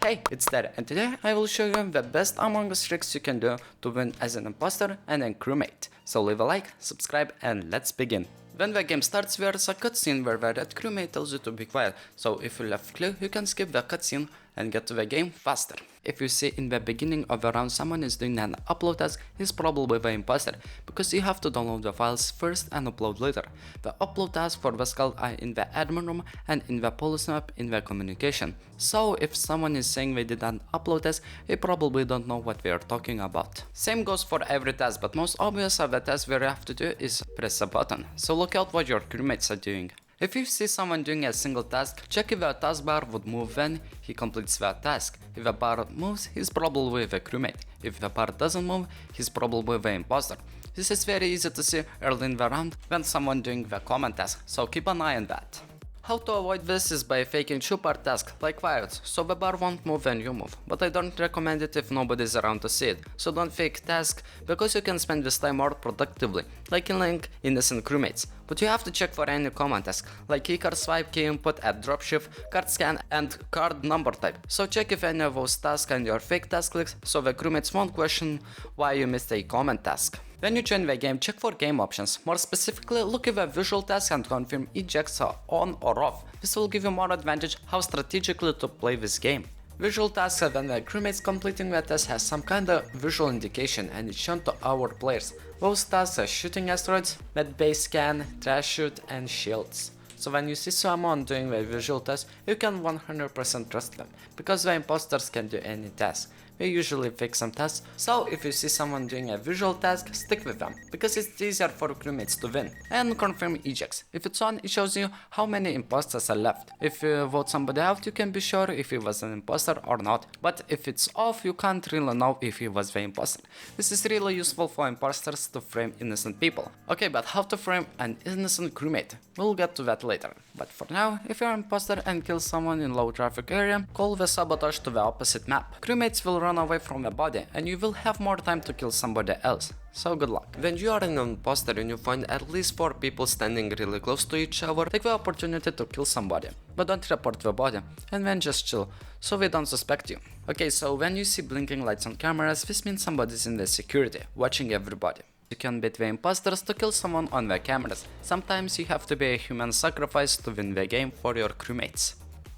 Hey, it's Der, and today I will show you the best Among Us tricks you can do to win as an imposter and a crewmate. So leave a like, subscribe, and let's begin. When the game starts, there's a cutscene where the red crewmate tells you to be quiet, so if you left clue, you can skip the cutscene and get to the game faster. If you see in the beginning of the round someone is doing an upload task, he's probably the imposter, because you have to download the files first and upload later. The upload task for the skull are in the admin room and in the police map in the communication. So if someone is saying they did an upload task, they probably don't know what they are talking about. Same goes for every task, but most obvious of the tasks we have to do is press a button, so look out what your crewmates are doing. If you see someone doing a single task, check if the taskbar would move when he completes the task. If the bar moves, he's probably the crewmate. If the bar doesn't move, he's probably the imposter. This is very easy to see early in the round when someone doing the common task, so keep an eye on that. How to avoid this is by faking 2-part tasks like pirates, so the bar won't move when you move, but I don't recommend it if nobody's around to see it, so don't fake task, because you can spend this time more productively, like killing innocent crewmates. But you have to check for any common task, like keycard swipe, key input, add dropshift, card scan, and card number type, so check if any of those tasks and your fake task clicks, so the crewmates won't question why you missed a common task. When you join the game, check for game options. More specifically, look at the visual task and confirm ejects are on or off. This will give you more advantage how strategically to play this game. Visual tasks are when the crewmates completing the task has some kind of visual indication and it's shown to our players. Those tasks are shooting asteroids, medbay scan, trash shoot, and shields. So when you see someone doing the visual task, you can 100% trust them, because the imposters can do any task. They usually fake some tasks, so if you see someone doing a visual task, stick with them, because it's easier for crewmates to win. And confirm ejects. If it's on, it shows you how many imposters are left. If you vote somebody out, you can be sure if he was an imposter or not, but if it's off, you can't really know if he was the imposter. This is really useful for imposters to frame innocent people. Okay, but how to frame an innocent crewmate? We'll get to that later. But for now, if you're an imposter and kill someone in low traffic area, call the sabotage to the opposite map. Crewmates will run away from the body and you will have more time to kill somebody else. So good luck. When you are an imposter and you find at least 4 people standing really close to each other, take the opportunity to kill somebody. But don't report the body, and then just chill, so they don't suspect you. Okay, so when you see blinking lights on cameras, this means somebody's in the security, watching everybody. You can beat the imposters to kill someone on the cameras. Sometimes you have to be a human sacrifice to win the game for your crewmates.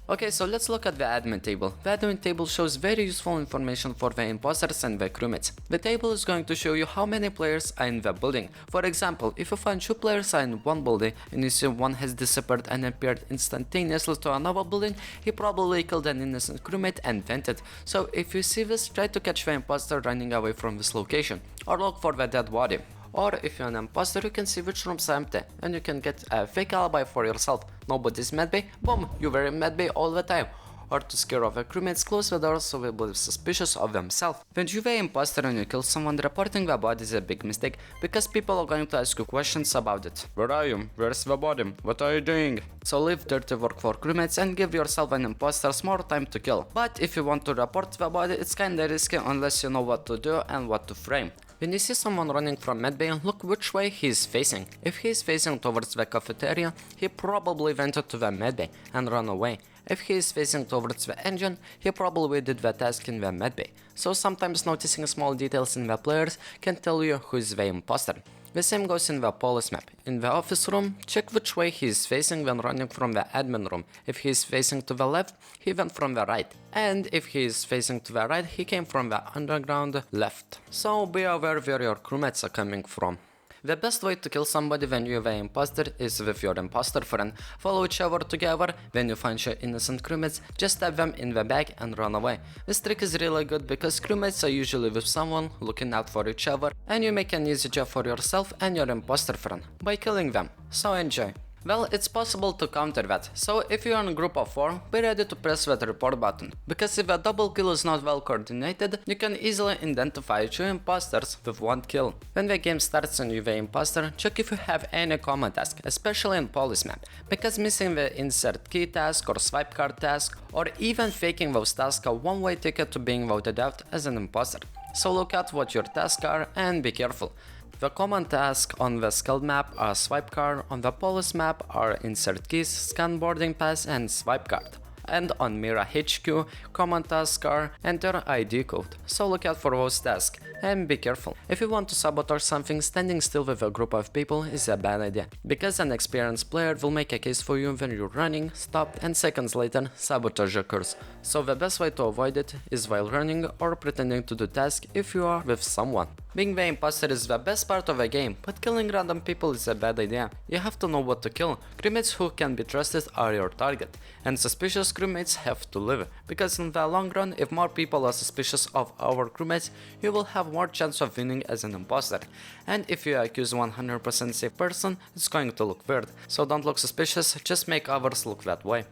Okay, so let's look at the admin table. The admin table shows very useful information for the imposters and the crewmates. The table is going to show you how many players are in the building. For example, if you find 2 players are in one building and you see one has disappeared and appeared instantaneously to another building, he probably killed an innocent crewmate and vented. So if you see this, try to catch the imposter running away from this location, or look for the dead body. Or if you're an imposter, you can see which rooms are empty, and you can get a fake alibi for yourself. Nobody's medbay, boom, you were in medbay all the time. Or to scare off the crewmates, close the doors so they will be suspicious of themselves. When you're the imposter and you kill someone, reporting the body is a big mistake, because people are going to ask you questions about it. Where are you? Where's the body? What are you doing? So leave dirty work for crewmates and give yourself and imposters more time to kill. But if you want to report the body, it's kinda risky unless you know what to do and what to frame. When you see someone running from medbay, look which way he is facing. If he is facing towards the cafeteria, he probably went to the medbay and ran away. If he is facing towards the engine, he probably did the task in the medbay. So sometimes noticing small details in the players can tell you who is the imposter. The same goes in the police map. In the office room, check which way he is facing when running from the admin room. If he is facing to the left, he went from the right. And if he is facing to the right, he came from the underground left. So be aware where your crewmates are coming from. The best way to kill somebody when you're the imposter is with your imposter friend. Follow each other together. When you find your innocent crewmates, just stab them in the back and run away. This trick is really good because crewmates are usually with someone looking out for each other, and you make an easy job for yourself and your imposter friend by killing them. So enjoy. Well, it's possible to counter that, so if you're in a group of 4, be ready to press that report button, because if a double kill is not well coordinated, you can easily identify 2 imposters with 1 kill. When the game starts and you're the imposter, check if you have any common task, especially in police map, because missing the insert key task or swipe card task, or even faking those tasks are one-way ticket to being voted out as an imposter. So look at what your tasks are and be careful. The common tasks on the skilled map are swipe card, on the police map are insert keys, scan boarding pass and swipe card. and on Mira HQ, common tasks are enter ID code, so look out for those tasks and be careful. If you want to sabotage something, standing still with a group of people is a bad idea, because an experienced player will make a case for you when you're running, stop, and seconds later sabotage occurs. So the best way to avoid it is while running or pretending to do tasks if you are with someone. Being the imposter is the best part of a game, but killing random people is a bad idea. You have to know what to kill. Crewmates who can be trusted are your target, and suspicious crewmates have to live, because in the long run, if more people are suspicious of our crewmates, you will have more chance of winning as an imposter. And if you accuse 100% safe person, it's going to look weird, so don't look suspicious, just make others look that way.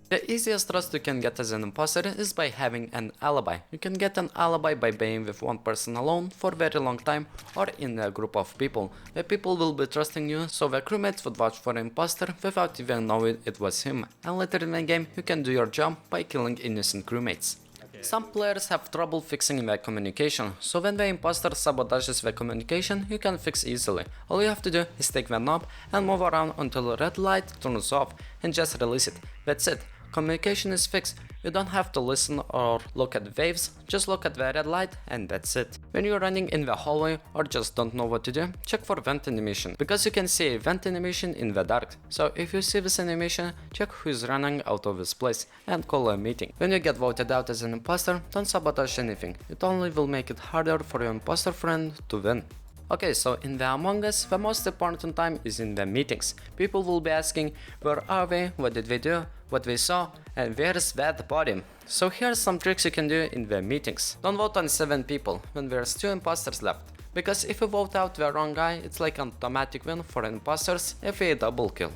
The easiest trust you can get as an imposter is by having an alibi. You can get an alibi by being with one person alone for a very long time or in a group of people. The people will be trusting you, so the crewmates would vouch for an imposter without even knowing it was him. And later in the game you can do your job by killing innocent crewmates. Some players have trouble fixing their communication, so when the imposter sabotages the communication, you can fix easily. All you have to do is take the knob and move around until the red light turns off and just release it. That's it. Communication is fixed. You don't have to listen or look at waves, just look at the red light and that's it. When you're running in the hallway or just don't know what to do, check for vent animation, because you can see a vent animation in the dark. So if you see this animation, check who is running out of this place and call a meeting. When you get voted out as an imposter, don't sabotage anything. It only will make it harder for your imposter friend to win. Okay, so in the Among Us, the most important time is in the meetings. People will be asking, where are we, what did we do, what we saw, and where's that body? So here's some tricks you can do in the meetings. Don't vote on 7 people when there's 2 imposters left, because if you vote out the wrong guy, it's like an automatic win for imposters if we double kill.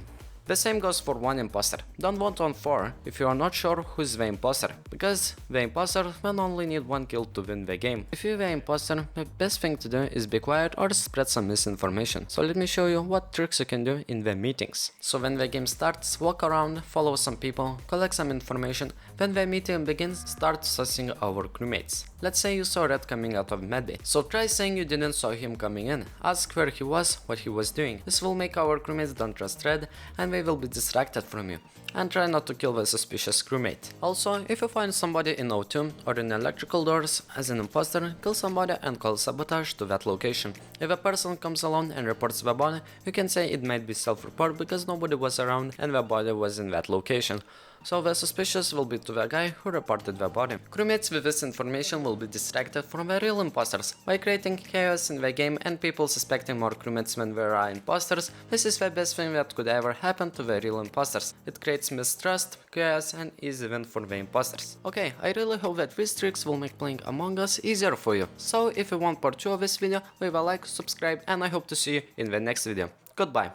The same goes for 1 imposter. Don't vote on 4 if you are not sure who's the imposter, because the imposter will only need 1 kill to win the game. If you're the imposter, the best thing to do is be quiet or spread some misinformation. So let me show you what tricks you can do in the meetings. So when the game starts, walk around, follow some people, collect some information. When the meeting begins, start sussing our crewmates. Let's say you saw Red coming out of medbay, so try saying you didn't saw him coming in. Ask where he was, what he was doing. This will make our crewmates don't trust Red and they will be distracted from you. And try not to kill the suspicious crewmate. Also, if you find somebody in O2 or in electrical doors as an imposter, kill somebody and call Sabotage to that location. If a person comes alone and reports the body, you can say it might be self-report because nobody was around and the body was in that location. So the suspicious will be to the guy who reported the body. Crewmates with this information will be distracted from the real imposters by creating chaos in the game and people suspecting more crewmates when there are imposters. This is the best thing that could ever happen to the real imposters. It creates mistrust, chaos and easy win for the imposters. Okay, I really hope that these tricks will make playing Among Us easier for you. So if you want part 2 of this video, leave a like, subscribe and I hope to see you in the next video. Goodbye.